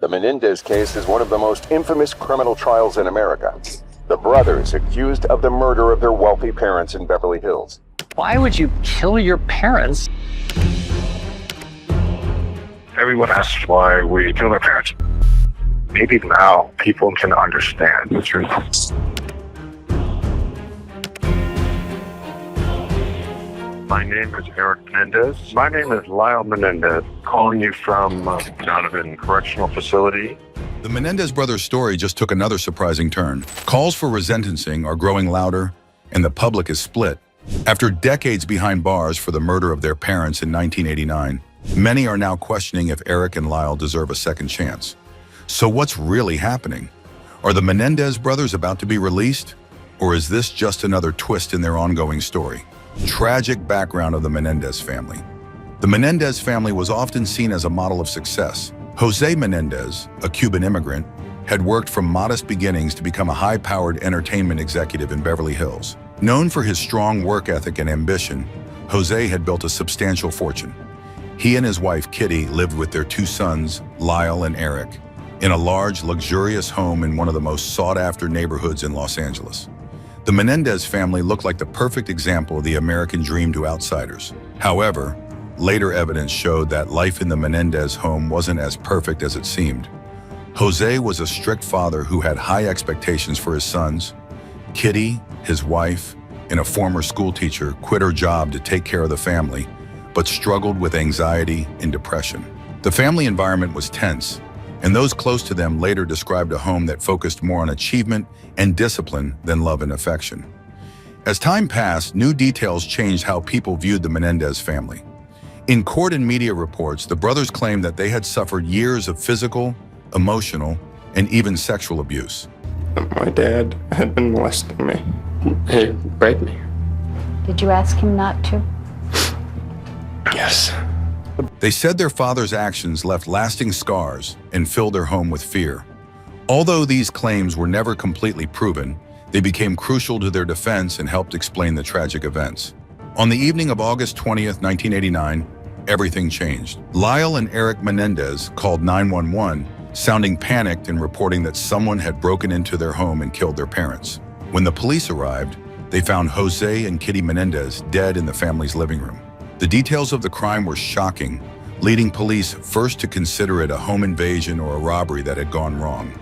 The Menendez case is one of the most infamous criminal trials in America. The brothers accused of the murder of their wealthy parents in Beverly Hills. Why would you kill your parents? Everyone asks why we kill our parents. Maybe now people can understand the truth. My name is Erik Menendez. My name is Lyle Menendez, calling you from Donovan Correctional Facility. The Menendez brothers' story just took another surprising turn. Calls for resentencing are growing louder, and the public is split. After decades behind bars for the murder of their parents in 1989, many are now questioning if Erik and Lyle deserve a second chance. So what's really happening? Are the Menendez brothers about to be released? Or is this just another twist in their ongoing story? Tragic background of the Menendez family. The Menendez family was often seen as a model of success. Jose Menendez, a Cuban immigrant, had worked from modest beginnings to become a high-powered entertainment executive in Beverly Hills. Known for his strong work ethic and ambition, Jose had built a substantial fortune. He and his wife, Kitty, lived with their two sons, Lyle and Erik, in a large, luxurious home in one of the most sought-after neighborhoods in Los Angeles. The Menendez family looked like the perfect example of the American dream to outsiders. However, later evidence showed that life in the Menendez home wasn't as perfect as it seemed. Jose was a strict father who had high expectations for his sons. Kitty, his wife, and a former school teacher, quit her job to take care of the family, but struggled with anxiety and depression. The family environment was tense, and those close to them later described a home that focused more on achievement and discipline than love and affection. As time passed, new details changed how people viewed the Menendez family. In court and media reports, the brothers claimed that they had suffered years of physical, emotional, and even sexual abuse. My dad had been molesting me. He raped me. Did you ask him not to? Yes. They said their father's actions left lasting scars and filled their home with fear. Although these claims were never completely proven, they became crucial to their defense and helped explain the tragic events. On the evening of August 20th, 1989, everything changed. Lyle and Erik Menendez called 911, sounding panicked and reporting that someone had broken into their home and killed their parents. When the police arrived, they found Jose and Kitty Menendez dead in the family's living room. The details of the crime were shocking, leading police first to consider it a home invasion or a robbery that had gone wrong.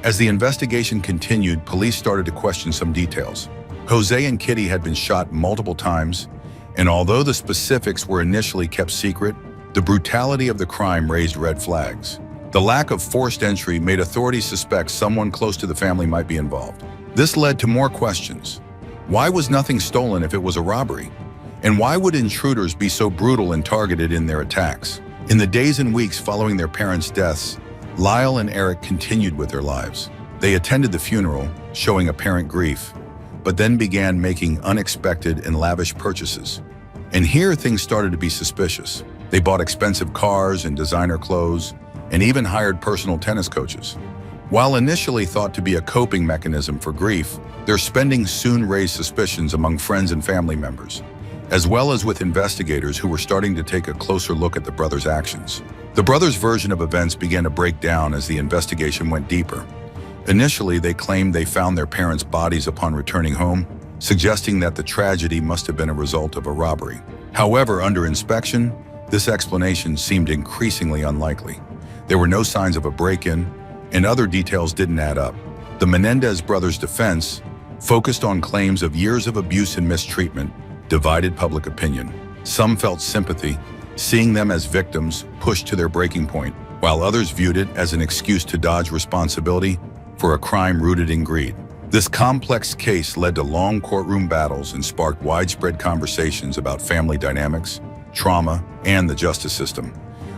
As the investigation continued, police started to question some details. Jose and Kitty had been shot multiple times, and although the specifics were initially kept secret, the brutality of the crime raised red flags. The lack of forced entry made authorities suspect someone close to the family might be involved. This led to more questions. Why was nothing stolen if it was a robbery? And why would intruders be so brutal and targeted in their attacks? In the days and weeks following their parents' deaths, Lyle and Erik continued with their lives. They attended the funeral, showing apparent grief, but then began making unexpected and lavish purchases. And here things started to be suspicious. They bought expensive cars and designer clothes, and even hired personal tennis coaches. While initially thought to be a coping mechanism for grief, their spending soon raised suspicions among friends and family members, as well as with investigators who were starting to take a closer look at the brothers' actions. The brothers' version of events began to break down as the investigation went deeper. Initially, they claimed they found their parents' bodies upon returning home, suggesting that the tragedy must have been a result of a robbery. However, under inspection, this explanation seemed increasingly unlikely. There were no signs of a break-in, and other details didn't add up. The Menendez brothers' defense, focused on claims of years of abuse and mistreatment, divided public opinion. Some felt sympathy, seeing them as victims pushed to their breaking point, while others viewed it as an excuse to dodge responsibility for a crime rooted in greed. This complex case led to long courtroom battles and sparked widespread conversations about family dynamics, trauma, and the justice system.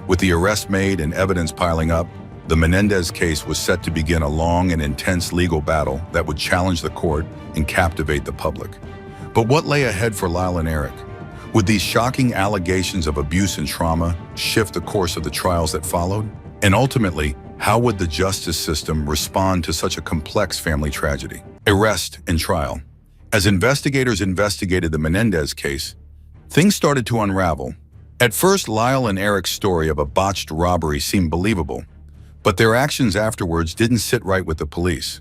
With the arrest made and evidence piling up, the Menendez case was set to begin a long and intense legal battle that would challenge the court and captivate the public. But what lay ahead for Lyle and Erik? Would these shocking allegations of abuse and trauma shift the course of the trials that followed? And ultimately, how would the justice system respond to such a complex family tragedy? Arrest and trial. As investigators investigated the Menendez case, things started to unravel. At first, Lyle and Erik's story of a botched robbery seemed believable, But their actions afterwards didn't sit right with the police.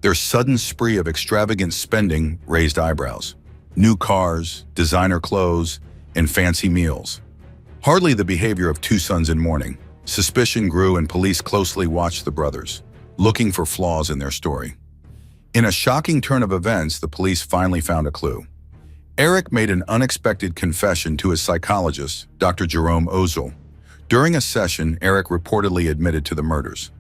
Their sudden spree of extravagant spending raised eyebrows. New cars, designer clothes, and fancy meals. Hardly the behavior of two sons in mourning. Suspicion grew and police closely watched the brothers, looking for flaws in their story. In a shocking turn of events, the police finally found a clue. Erik made an unexpected confession to his psychologist, Dr. Jerome Ozil. During a session, Erik reportedly admitted to the murders.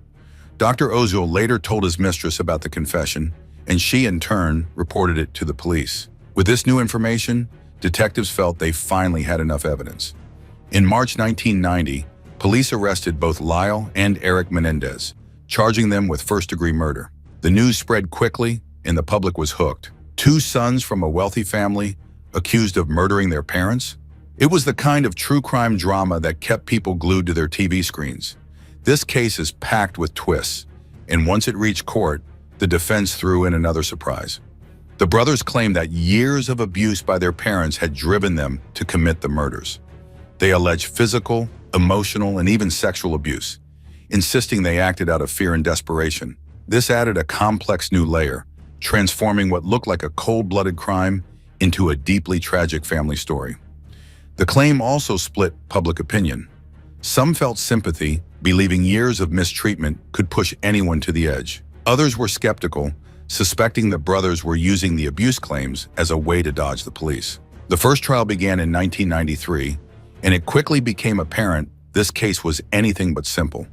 Dr. Ozil later told his mistress about the confession, and she in turn reported it to the police. With this new information, detectives felt they finally had enough evidence. In March 1990, police arrested both Lyle and Erik Menendez, charging them with first-degree murder. The news spread quickly, and the public was hooked. Two sons from a wealthy family accused of murdering their parents? It was the kind of true crime drama that kept people glued to their TV screens. This case is packed with twists, and once it reached court, the defense threw in another surprise. The brothers claimed that years of abuse by their parents had driven them to commit the murders. They alleged physical, emotional, and even sexual abuse, insisting they acted out of fear and desperation. This added a complex new layer, transforming what looked like a cold-blooded crime into a deeply tragic family story. The claim also split public opinion. Some felt sympathy, believing years of mistreatment could push anyone to the edge. Others were skeptical, suspecting the brothers were using the abuse claims as a way to dodge the police. The first trial began in 1993, and it quickly became apparent this case was anything but simple.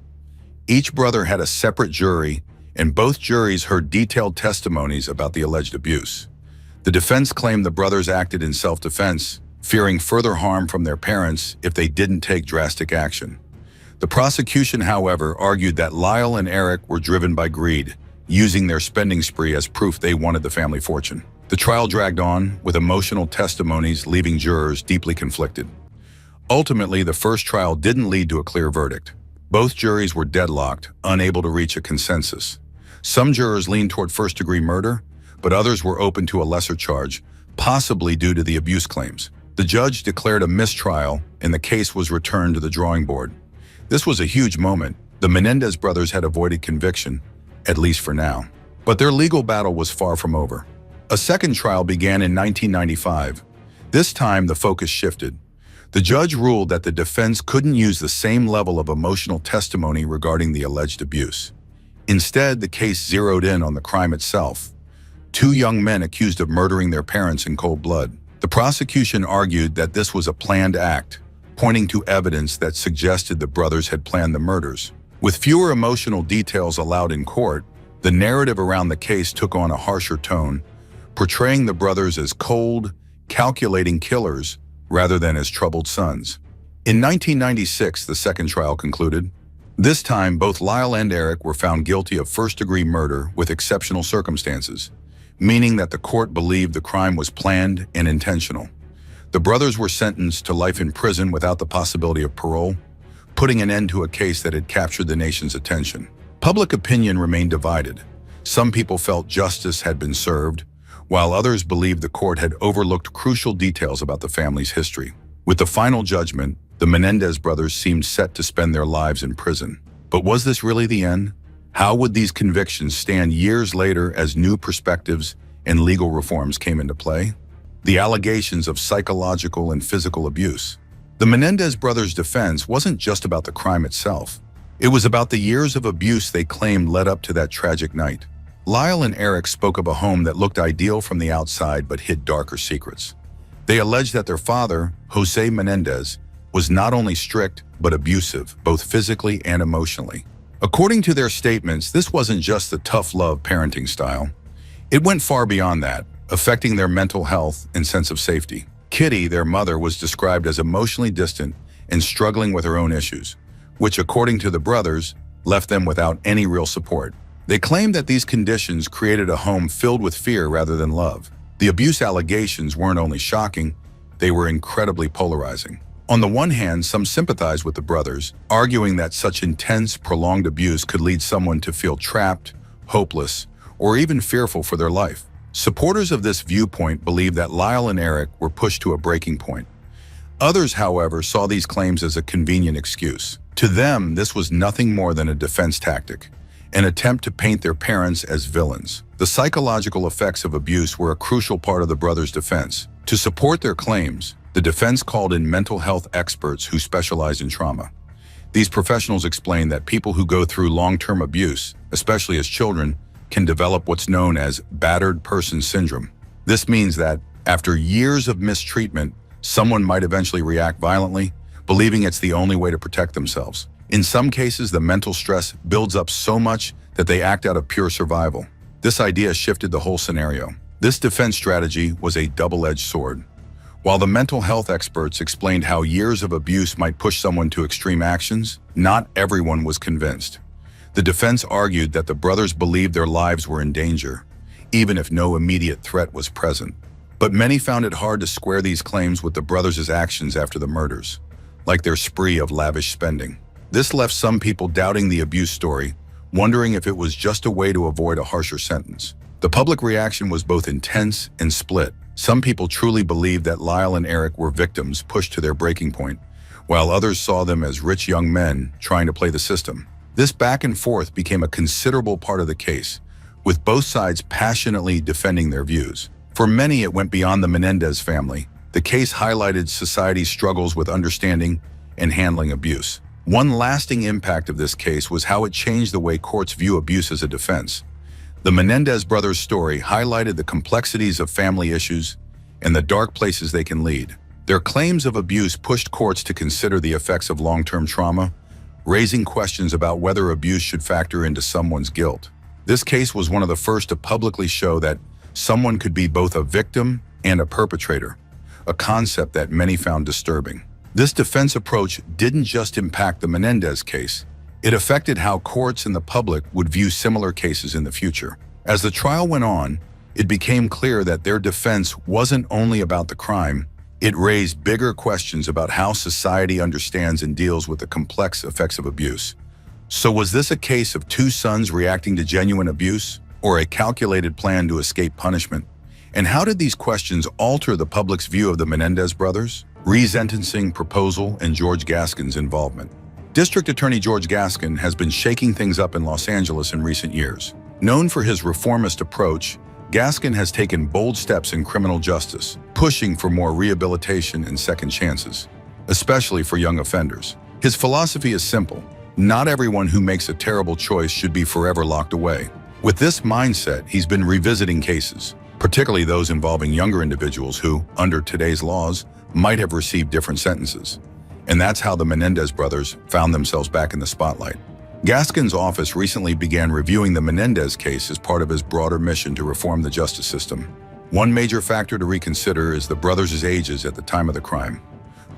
Each brother had a separate jury, and both juries heard detailed testimonies about the alleged abuse. The defense claimed the brothers acted in self-defense, fearing further harm from their parents if they didn't take drastic action. The prosecution, however, argued that Lyle and Erik were driven by greed, using their spending spree as proof they wanted the family fortune. The trial dragged on, with emotional testimonies leaving jurors deeply conflicted. Ultimately, the first trial didn't lead to a clear verdict. Both juries were deadlocked, unable to reach a consensus. Some jurors leaned toward first-degree murder, but others were open to a lesser charge, possibly due to the abuse claims. The judge declared a mistrial, and the case was returned to the drawing board. This was a huge moment. The Menendez brothers had avoided conviction, at least for now. But their legal battle was far from over. A second trial began in 1995. This time, the focus shifted. The judge ruled that the defense couldn't use the same level of emotional testimony regarding the alleged abuse. Instead, the case zeroed in on the crime itself. Two young men accused of murdering their parents in cold blood. The prosecution argued that this was a planned act, pointing to evidence that suggested the brothers had planned the murders. With fewer emotional details allowed in court, the narrative around the case took on a harsher tone, portraying the brothers as cold, calculating killers rather than as troubled sons. In 1996, the second trial concluded. This time, both Lyle and Erik were found guilty of first-degree murder with exceptional circumstances, meaning that the court believed the crime was planned and intentional. The brothers were sentenced to life in prison without the possibility of parole, putting an end to a case that had captured the nation's attention. Public opinion remained divided. Some people felt justice had been served, while others believed the court had overlooked crucial details about the family's history. With the final judgment, the Menendez brothers seemed set to spend their lives in prison. But was this really the end? How would these convictions stand years later as new perspectives and legal reforms came into play? The allegations of psychological and physical abuse. The Menendez brothers' defense wasn't just about the crime itself. It was about the years of abuse they claimed led up to that tragic night. Lyle and Erik spoke of a home that looked ideal from the outside but hid darker secrets. They alleged that their father, Jose Menendez, was not only strict but abusive, both physically and emotionally. According to their statements, this wasn't just the tough love parenting style. It went far beyond that, affecting their mental health and sense of safety. Kitty, their mother, was described as emotionally distant and struggling with her own issues, which, according to the brothers, left them without any real support. They claimed that these conditions created a home filled with fear rather than love. The abuse allegations weren't only shocking, they were incredibly polarizing. On the one hand, some sympathized with the brothers, arguing that such intense, prolonged abuse could lead someone to feel trapped, hopeless, or even fearful for their life. Supporters of this viewpoint believed that Lyle and Erik were pushed to a breaking point. Others, however, saw these claims as a convenient excuse. To them, this was nothing more than a defense tactic, an attempt to paint their parents as villains. The psychological effects of abuse were a crucial part of the brothers' defense. To support their claims, the defense called in mental health experts who specialize in trauma. These professionals explained that people who go through long-term abuse, especially as children, can develop what's known as battered person syndrome. This means that, after years of mistreatment, someone might eventually react violently, believing it's the only way to protect themselves. In some cases, the mental stress builds up so much that they act out of pure survival. This idea shifted the whole scenario. This defense strategy was a double-edged sword. While the mental health experts explained how years of abuse might push someone to extreme actions, not everyone was convinced. The defense argued that the brothers believed their lives were in danger, even if no immediate threat was present. But many found it hard to square these claims with the brothers' actions after the murders, like their spree of lavish spending. This left some people doubting the abuse story, wondering if it was just a way to avoid a harsher sentence. The public reaction was both intense and split. Some people truly believed that Lyle and Erik were victims pushed to their breaking point, while others saw them as rich young men trying to play the system. This back and forth became a considerable part of the case, with both sides passionately defending their views. For many, it went beyond the Menendez family. The case highlighted society's struggles with understanding and handling abuse. One lasting impact of this case was how it changed the way courts view abuse as a defense. The Menendez brothers' story highlighted the complexities of family issues and the dark places they can lead. Their claims of abuse pushed courts to consider the effects of long-term trauma, raising questions about whether abuse should factor into someone's guilt. This case was one of the first to publicly show that someone could be both a victim and a perpetrator, a concept that many found disturbing. This defense approach didn't just impact the Menendez case. It affected how courts and the public would view similar cases in the future. As the trial went on, it became clear that their defense wasn't only about the crime. It raised bigger questions about how society understands and deals with the complex effects of abuse. So was this a case of two sons reacting to genuine abuse, or a calculated plan to escape punishment? And how did these questions alter the public's view of the Menendez brothers, resentencing proposal, and George Gascon's involvement? District Attorney George Gascon has been shaking things up in Los Angeles in recent years. Known for his reformist approach, Gascon has taken bold steps in criminal justice, pushing for more rehabilitation and second chances, especially for young offenders. His philosophy is simple: not everyone who makes a terrible choice should be forever locked away. With this mindset, he's been revisiting cases, particularly those involving younger individuals who, under today's laws, might have received different sentences. And that's how the Menendez brothers found themselves back in the spotlight. Gascon's office recently began reviewing the Menendez case as part of his broader mission to reform the justice system. One major factor to reconsider is the brothers' ages at the time of the crime.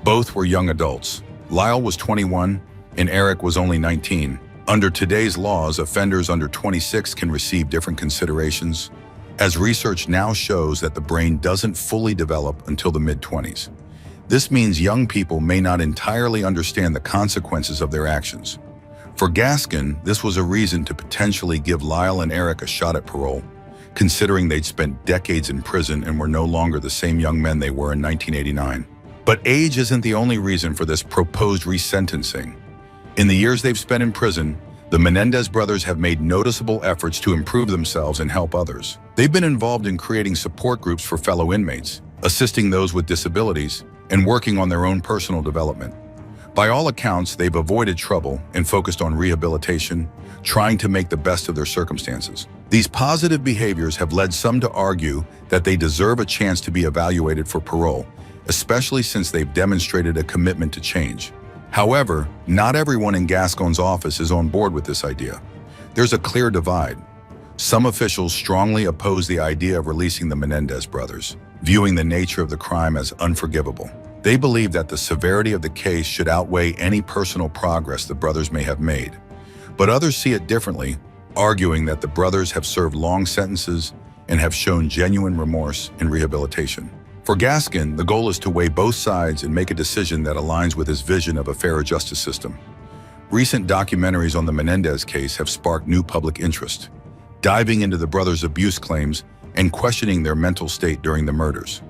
Both were young adults. Lyle was 21 and Erik was only 19. Under today's laws, offenders under 26 can receive different considerations, as research now shows that the brain doesn't fully develop until the mid-20s. This means young people may not entirely understand the consequences of their actions. For Gascon, this was a reason to potentially give Lyle and Erik a shot at parole, considering they'd spent decades in prison and were no longer the same young men they were in 1989. But age isn't the only reason for this proposed resentencing. In the years they've spent in prison, the Menendez brothers have made noticeable efforts to improve themselves and help others. They've been involved in creating support groups for fellow inmates, assisting those with disabilities, and working on their own personal development. By all accounts, they've avoided trouble and focused on rehabilitation, trying to make the best of their circumstances. These positive behaviors have led some to argue that they deserve a chance to be evaluated for parole, especially since they've demonstrated a commitment to change. However, not everyone in Gascon's office is on board with this idea. There's a clear divide. Some officials strongly oppose the idea of releasing the Menendez brothers, viewing the nature of the crime as unforgivable. They believe that the severity of the case should outweigh any personal progress the brothers may have made. But others see it differently, arguing that the brothers have served long sentences and have shown genuine remorse and rehabilitation. For Gascon, the goal is to weigh both sides and make a decision that aligns with his vision of a fairer justice system. Recent documentaries on the Menendez case have sparked new public interest, diving into the brothers' abuse claims and questioning their mental state during the murders.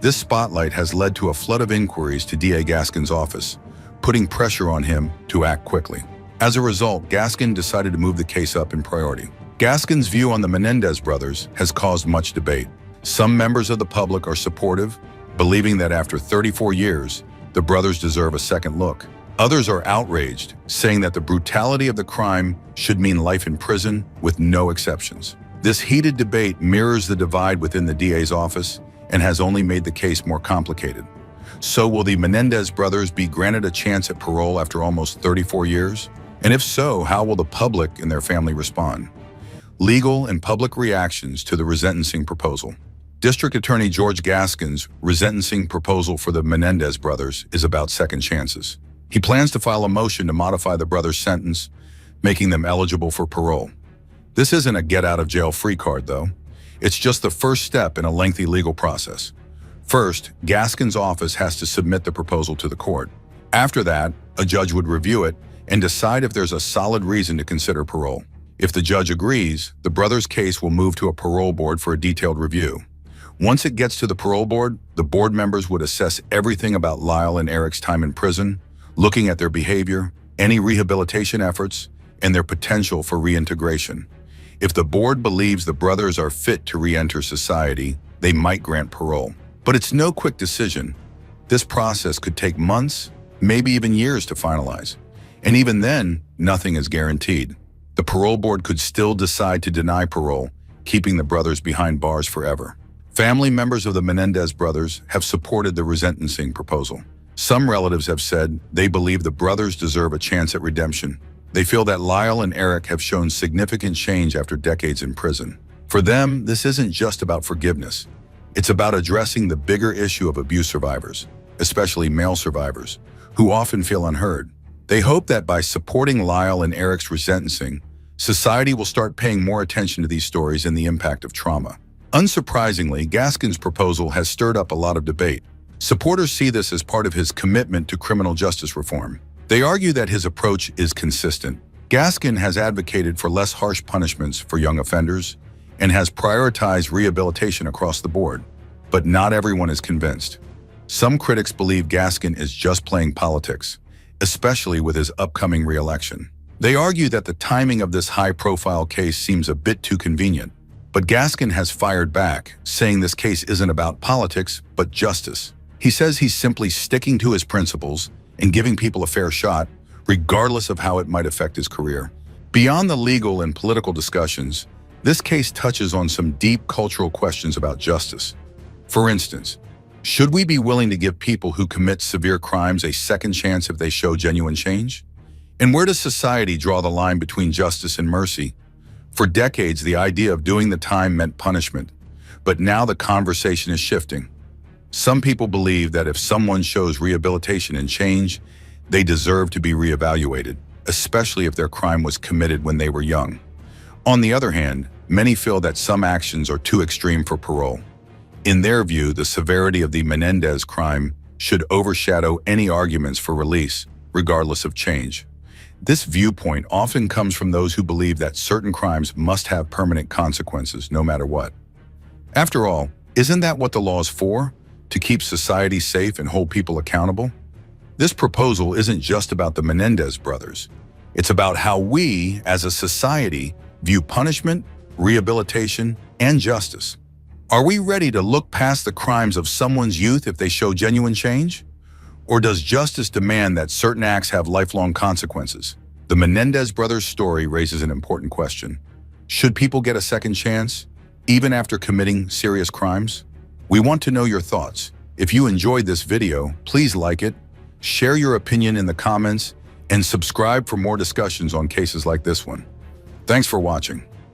This spotlight has led to a flood of inquiries to DA Gascon's office, putting pressure on him to act quickly. As a result, Gaskin decided to move the case up in priority. Gaskin's view on the Menendez brothers has caused much debate. Some members of the public are supportive, believing that after 34 years, the brothers deserve a second look. Others are outraged, saying that the brutality of the crime should mean life in prison with no exceptions. This heated debate mirrors the divide within the DA's office and has only made the case more complicated. So will the Menendez brothers be granted a chance at parole after almost 34 years? And if so, how will the public and their family respond? Legal and public reactions to the resentencing proposal. District Attorney George Gaskin's resentencing proposal for the Menendez brothers is about second chances. He plans to file a motion to modify the brothers' sentence, making them eligible for parole. This isn't a get-out-of-jail-free card, though. It's just the first step in a lengthy legal process. First, Gaskin's office has to submit the proposal to the court. After that, a judge would review it and decide if there's a solid reason to consider parole. If the judge agrees, the brothers' case will move to a parole board for a detailed review. Once it gets to the parole board, the board members would assess everything about Lyle and Erik's time in prison, looking at their behavior, any rehabilitation efforts, and their potential for reintegration. If the board believes the brothers are fit to re-enter society, they might grant parole. But it's no quick decision. This process could take months, maybe even years to finalize. And even then, nothing is guaranteed. The parole board could still decide to deny parole, keeping the brothers behind bars forever. Family members of the Menendez brothers have supported the resentencing proposal. Some relatives have said they believe the brothers deserve a chance at redemption. They feel that Lyle and Erik have shown significant change after decades in prison. For them, this isn't just about forgiveness. It's about addressing the bigger issue of abuse survivors, especially male survivors, who often feel unheard. They hope that by supporting Lyle and Erik's resentencing, society will start paying more attention to these stories and the impact of trauma. Unsurprisingly, Gaskin's proposal has stirred up a lot of debate. Supporters see this as part of his commitment to criminal justice reform. They argue that his approach is consistent. Gaskin has advocated for less harsh punishments for young offenders and has prioritized rehabilitation across the board. But not everyone is convinced. Some critics believe Gaskin is just playing politics, especially with his upcoming re-election. They argue that the timing of this high-profile case seems a bit too convenient. But Gaskin has fired back, saying this case isn't about politics, but justice. He says he's simply sticking to his principles and giving people a fair shot, regardless of how it might affect his career. Beyond the legal and political discussions, this case touches on some deep cultural questions about justice. For instance, should we be willing to give people who commit severe crimes a second chance if they show genuine change? And where does society draw the line between justice and mercy? For decades, the idea of doing the time meant punishment, but now the conversation is shifting. Some people believe that if someone shows rehabilitation and change, they deserve to be reevaluated, especially if their crime was committed when they were young. On the other hand, many feel that some actions are too extreme for parole. In their view, the severity of the Menendez crime should overshadow any arguments for release, regardless of change. This viewpoint often comes from those who believe that certain crimes must have permanent consequences, no matter what. After all, isn't that what the law is for? To keep society safe and hold people accountable? This proposal isn't just about the Menendez brothers. It's about how we, as a society, view punishment, rehabilitation, and justice. Are we ready to look past the crimes of someone's youth if they show genuine change? Or does justice demand that certain acts have lifelong consequences? The Menendez brothers' story raises an important question. Should people get a second chance, even after committing serious crimes? We want to know your thoughts. If you enjoyed this video, please like it, share your opinion in the comments, and subscribe for more discussions on cases like this one. Thanks for watching.